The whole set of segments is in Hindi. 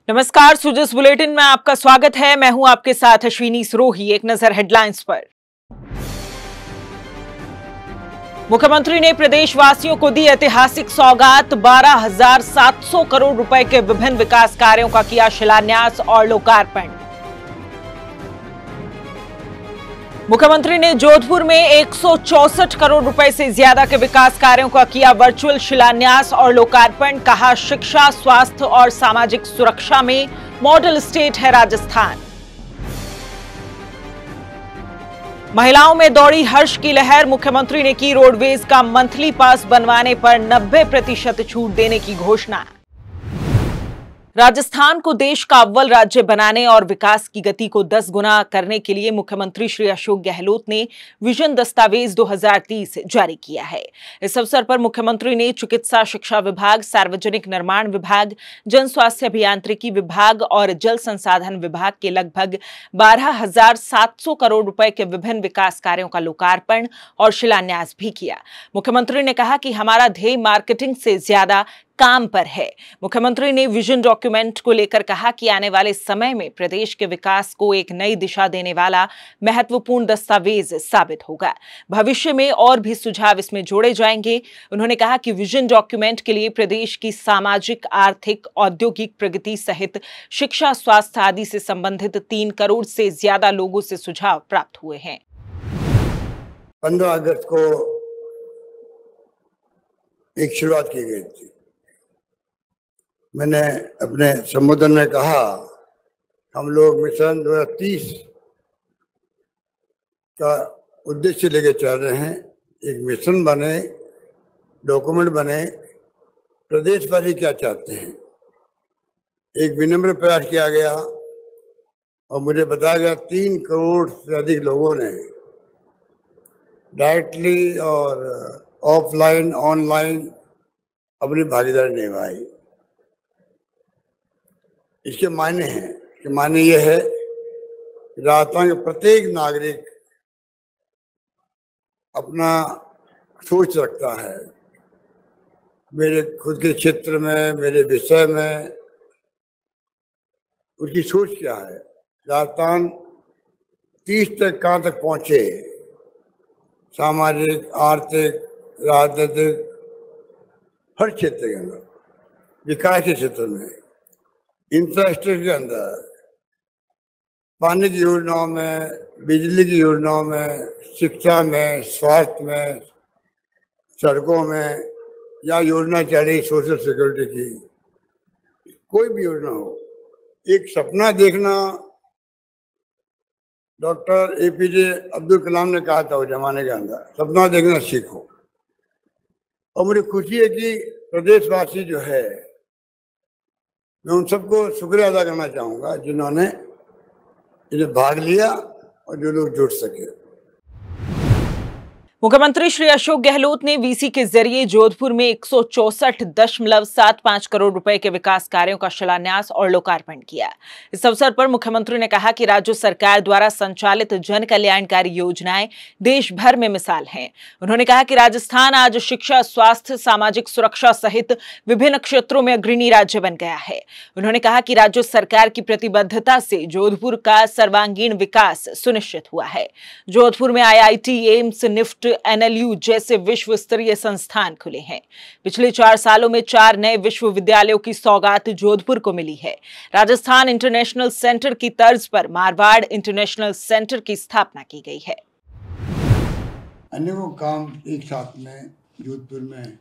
नमस्कार, सुजस बुलेटिन में आपका स्वागत है। मैं हूं आपके साथ अश्विनी सरोही। एक नजर हेडलाइंस पर। मुख्यमंत्री ने प्रदेशवासियों को दी ऐतिहासिक सौगात। 12,700 करोड़ रुपए के विभिन्न विकास कार्यों का किया शिलान्यास और लोकार्पण। मुख्यमंत्री ने जोधपुर में 164 करोड़ रुपए से ज्यादा के विकास कार्यों का किया वर्चुअल शिलान्यास और लोकार्पण। कहा, शिक्षा, स्वास्थ्य और सामाजिक सुरक्षा में मॉडल स्टेट है राजस्थान। महिलाओं में दौड़ी हर्ष की लहर। मुख्यमंत्री ने की रोडवेज का मंथली पास बनवाने पर 90% छूट देने की घोषणा। राजस्थान को देश का अव्वल राज्य बनाने और विकास की गति को 10 गुना करने के लिए मुख्यमंत्री श्री अशोक गहलोत ने विजन दस्तावेज 2030 जारी किया है। इस अवसर पर मुख्यमंत्री ने चिकित्सा शिक्षा विभाग, सार्वजनिक निर्माण विभाग, जन स्वास्थ्य अभियांत्रिकी विभाग और जल संसाधन विभाग के लगभग 12,700 करोड़ रुपए के विभिन्न विकास कार्यों का लोकार्पण और शिलान्यास भी किया। मुख्यमंत्री ने कहा कि हमारा ध्येय मार्केटिंग से ज्यादा काम पर है। मुख्यमंत्री ने विजन डॉक्यूमेंट को लेकर कहा कि आने वाले समय में प्रदेश के विकास को एक नई दिशा देने वाला महत्वपूर्ण दस्तावेज साबित होगा। भविष्य में और भी सुझाव इसमें जोड़े जाएंगे। उन्होंने कहा कि विजन डॉक्यूमेंट के लिए प्रदेश की सामाजिक, आर्थिक, औद्योगिक प्रगति सहित शिक्षा, स्वास्थ्य आदि से संबंधित 3 करोड़ से ज्यादा लोगों से सुझाव प्राप्त हुए हैं। 15 अगस्त को एक शुरुआत की गई थी। मैंने अपने संबोधन में कहा, हम लोग मिशन 2030 का उद्देश्य लेके चल रहे हैं। एक मिशन बने, डॉक्यूमेंट बने, प्रदेशवासी क्या चाहते हैं। एक विनम्र प्रयास किया गया और मुझे बताया गया 3 करोड़ से अधिक लोगों ने डायरेक्टली और ऑफलाइन, ऑनलाइन अपनी भागीदारी निभाई। इसके मायने हैं कि मायने यह है कि राजस्थान के प्रत्येक नागरिक अपना सोच रखता है। मेरे खुद के क्षेत्र में, मेरे विषय में उसकी सोच क्या है। राजस्थान 30 तक कहाँ तक पहुंचे, सामाजिक, आर्थिक, राजनीतिक, हर क्षेत्र के अंदर, विकास के क्षेत्र में, इंफ्रास्ट्रक्चर के अंदर, पानी की योजनाओं में, बिजली की योजनाओं में, शिक्षा में, स्वास्थ्य में, सड़कों में, या योजना चल रही सोशल सिक्योरिटी की, कोई भी योजना हो, एक सपना देखना। डॉक्टर APJ अब्दुल कलाम ने कहा था उस जमाने के अंदर, सपना देखना सीखो। और मुझे खुशी है कि प्रदेशवासी जो है, मैं उन सबको शुक्रिया अदा करना चाहूँगा जिन्होंने इसमें भाग लिया और जो लोग जुड़ सके। मुख्यमंत्री श्री अशोक गहलोत ने VC के जरिए जोधपुर में 164.75 करोड़ रुपए के विकास कार्यों का शिलान्यास और लोकार्पण किया। इस अवसर पर मुख्यमंत्री ने कहा कि राज्य सरकार द्वारा संचालित जन कल्याणकारी योजनाएं देश भर में मिसाल हैं। उन्होंने कहा कि राजस्थान आज शिक्षा, स्वास्थ्य, सामाजिक सुरक्षा सहित विभिन्न क्षेत्रों में अग्रणी राज्य बन गया है। उन्होंने कहा कि राज्य सरकार की प्रतिबद्धता से जोधपुर का सर्वांगीण विकास सुनिश्चित हुआ है। जोधपुर में IIT, एम्स, निफ्ट, NLU जैसे विश्व स्तरीय संस्थान खुले हैं। पिछले 4 सालों में 4 नए विश्वविद्यालयों की सौगात जोधपुर को मिली है। राजस्थान इंटरनेशनल सेंटर की तर्ज पर मारवाड़ इंटरनेशनल सेंटर की स्थापना की गई है। अनेकों काम एक साथ में जोधपुर में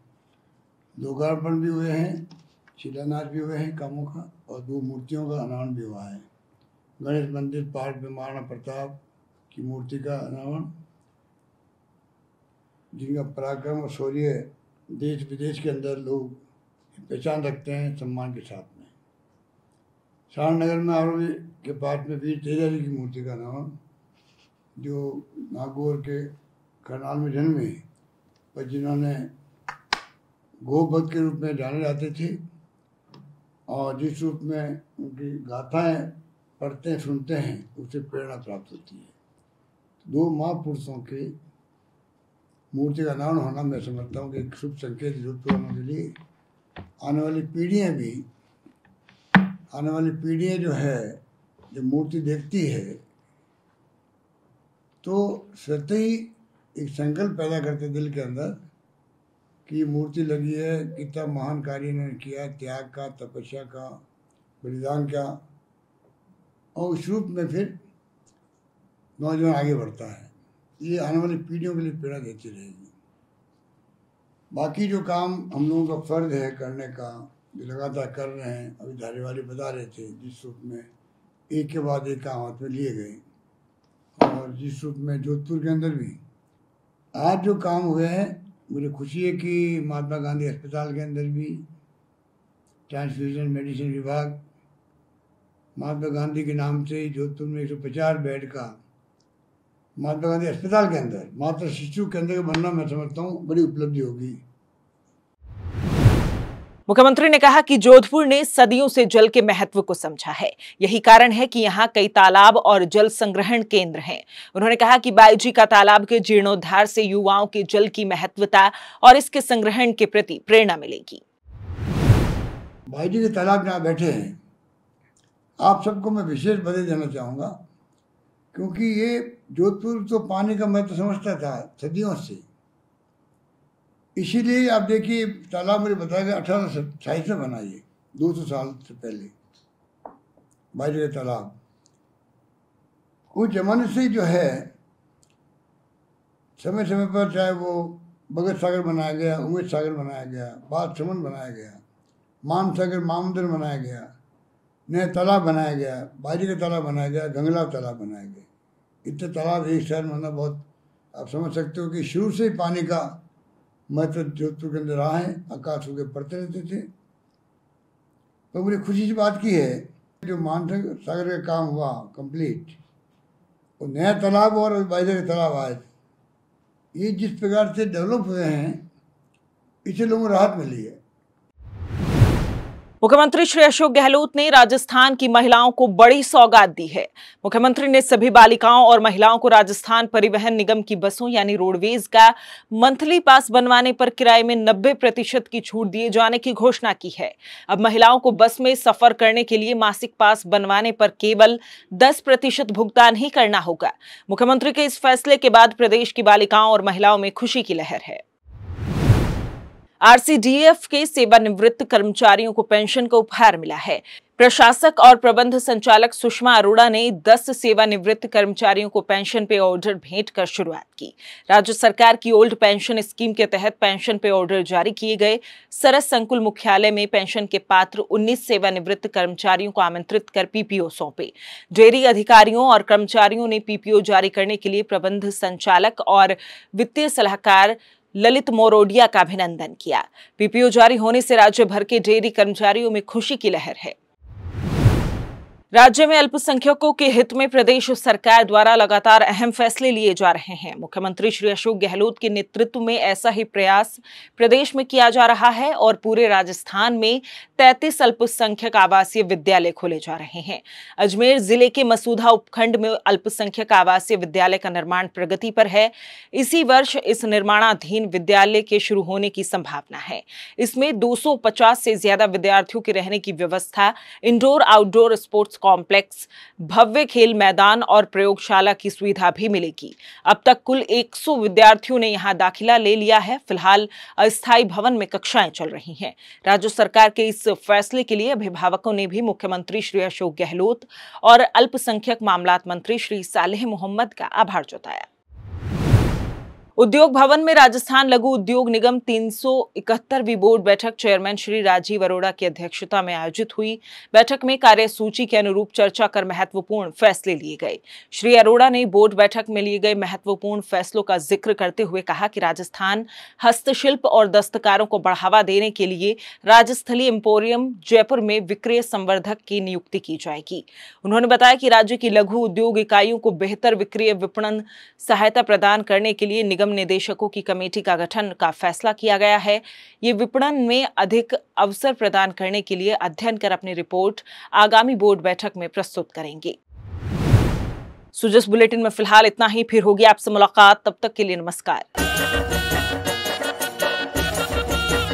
लोकार्पण भी हुए हैं, शिलान्यास भी हुए हैं कामों का, और 2 मूर्तियों का अनावरण भी हुआ है। गणेश मंदिर पहाड़ पे महाराणा प्रताप की मूर्ति का अनावरण, जिनका पराक्रम और शौर्य देश विदेश के अंदर लोग पहचान रखते हैं सम्मान के साथ में। सारणनगर में आरोवी के पास में वीर तेजाजी की मूर्ति का अनावरण, जो नागौर के करनाल में जन्मे पर जिन्होंने गोभक्त के रूप में जाने जाते थे, और जिस रूप में उनकी गाथाएं पढ़ते हैं, सुनते हैं, उससे प्रेरणा प्राप्त होती है। 2 महापुरुषों के मूर्ति का अनावरण होना, मैं समझता हूँ कि एक शुभ संकेत जोधपुर के लिए। आने वाली पीढ़ियाँ भी आने वाली पीढ़ियाँ जो है जब मूर्ति देखती है तो स्वतः ही एक संकल्प पैदा करते दिल के अंदर कि ये मूर्ति लगी है, कितना महान कार्य इन्होंने किया, त्याग का, तपस्या का, बलिदान का, और उस रूप में फिर नौजवान आगे बढ़ता है। ये आने वाली पीढ़ियों के लिए प्रेरणा देती रहेगी। बाकी जो काम हम लोगों का फर्ज है करने का, जो लगातार कर रहे हैं, अभी धारीवाली बता रहे थे, जिस रूप में एक के बाद एक काम हाथ में लिए गए, और जिस रूप में जोधपुर के अंदर भी आज जो काम हुए हैं, मुझे खुशी है कि महात्मा गांधी अस्पताल के अंदर भी ट्रांसफ्यूजन मेडिसिन विभाग महात्मा गांधी के नाम से जोधपुर में 150 बेड का महात्मा गांधी अस्पताल के अंदर मातृ शिशु केंद्र का बनना, मैं समझता हूँ बड़ी उपलब्धि होगी। मुख्यमंत्री ने कहा कि जोधपुर ने सदियों से जल के महत्व को समझा है। यही कारण है कि यहाँ कई तालाब और जल संग्रहण केंद्र हैं। उन्होंने कहा कि बाईजी का तालाब के जीर्णोद्धार से युवाओं के जल की महत्वता और इसके संग्रहण के प्रति प्रेरणा मिलेगी। बाईजी के तालाब जहाँ बैठे हैं, आप सबको मैं विशेष बधाई देना चाहूँगा, क्योंकि ये जोधपुर तो पानी का महत्व समझता था सदियों से। इसीलिए आप देखिए तालाब मुझे बताया गया 1828 में बना, ये 200 साल से पहले बाईजी का तालाब। उस जमाने से जो है समय समय पर, चाहे वो भगत सागर बनाया गया, उमेश सागर बनाया गया, बाद समन बनाया गया, मान सागर मामंदिर बनाया गया, नया तालाब बनाया गया, बाईजी का तालाब बनाया गया, गंगला तालाब बनाया गया। इतने तालाब एक शहर में बहुत, आप समझ सकते हो कि शुरू से ही पानी का महत्व जोधपुर के अंदर रहा है। आकाश होकर पढ़ते रहते थे। तो मुझे खुशी की बात की है जो मानसिक सागर का काम हुआ कंप्लीट, वो नया तालाब और बाईजी का तालाब आए, ये जिस प्रकार से डेवलप हुए हैं, इससे लोगों को राहत मिली है। मुख्यमंत्री श्री अशोक गहलोत ने राजस्थान की महिलाओं को बड़ी सौगात दी है। मुख्यमंत्री ने सभी बालिकाओं और महिलाओं को राजस्थान परिवहन निगम की बसों यानी रोडवेज का मंथली पास बनवाने पर किराए में 90% की छूट दिए जाने की घोषणा की है। अब महिलाओं को बस में सफर करने के लिए मासिक पास बनवाने पर केवल 10% भुगतान ही करना होगा। मुख्यमंत्री के इस फैसले के बाद प्रदेश की बालिकाओं और महिलाओं में खुशी की लहर है। आरसीडीएफ के सेवानिवृत्त कर्मचारियों को पेंशन का उपहार मिला है। प्रशासक और प्रबंध संचालक सुषमा अरोड़ा ने 10 सेवानिवृत्त कर्मचारियों को पेंशन पे ऑर्डर भेंट कर शुरुआत की। राज्य सरकार की ओल्ड पेंशन स्कीम के तहत पेंशन पे ऑर्डर जारी किए गए। सरस संकुल मुख्यालय में पेंशन के पात्र 19 सेवानिवृत्त कर्मचारियों को आमंत्रित कर पीपीओ सौंपे। डेयरी अधिकारियों और कर्मचारियों ने पीपीओ जारी करने के लिए प्रबंध संचालक और वित्तीय सलाहकार ललित मोरोडिया का अभिनंदन किया। पीपीओ जारी होने से राज्य भर के डेयरी कर्मचारियों में खुशी की लहर है। राज्य में अल्पसंख्यकों के हित में प्रदेश सरकार द्वारा लगातार अहम फैसले लिए जा रहे हैं। मुख्यमंत्री श्री अशोक गहलोत के नेतृत्व में ऐसा ही प्रयास प्रदेश में किया जा रहा है और पूरे राजस्थान में 33 अल्पसंख्यक आवासीय विद्यालय खोले जा रहे हैं। अजमेर जिले के मसूधा उपखंड में अल्पसंख्यक आवासीय विद्यालय का निर्माण प्रगति पर है। इसी वर्ष इस निर्माणाधीन विद्यालय के शुरू होने की संभावना है। इसमें 250 से ज्यादा विद्यार्थियों के रहने की व्यवस्था, इंडोर आउटडोर स्पोर्ट्स कॉम्प्लेक्स, भव्य खेल मैदान और प्रयोगशाला की सुविधा भी मिलेगी। अब तक कुल 100 विद्यार्थियों ने यहां दाखिला ले लिया है। फिलहाल अस्थायी भवन में कक्षाएं चल रही हैं। राज्य सरकार के इस फैसले के लिए अभिभावकों ने भी मुख्यमंत्री श्री अशोक गहलोत और अल्पसंख्यक मामलात मंत्री श्री सालेह मोहम्मद का आभार जताया। उद्योग भवन में राजस्थान लघु उद्योग निगम 371वीं बोर्ड बैठक चेयरमैन श्री राजीव अरोड़ा की अध्यक्षता में आयोजित हुई। बैठक में कार्यसूची के अनुरूप चर्चा कर महत्वपूर्ण फैसले लिए गए। श्री अरोड़ा ने बोर्ड बैठक में लिए गए महत्वपूर्ण फैसलों का जिक्र करते हुए कहा कि राजस्थान हस्तशिल्प और दस्तकारों को बढ़ावा देने के लिए राजस्थली एम्पोरियम जयपुर में विक्रय संवर्धक की नियुक्ति की जाएगी। उन्होंने बताया कि राज्य की लघु उद्योग इकाइयों को बेहतर विक्रय विपणन सहायता प्रदान करने के लिए निगम निदेशकों की कमेटी का गठन का फैसला किया गया है। ये विपणन में अधिक अवसर प्रदान करने के लिए अध्ययन कर अपनी रिपोर्ट आगामी बोर्ड बैठक में प्रस्तुत करेंगे। सुजस बुलेटिन में फिलहाल इतना ही। फिर होगी आपसे मुलाकात, तब तक के लिए नमस्कार।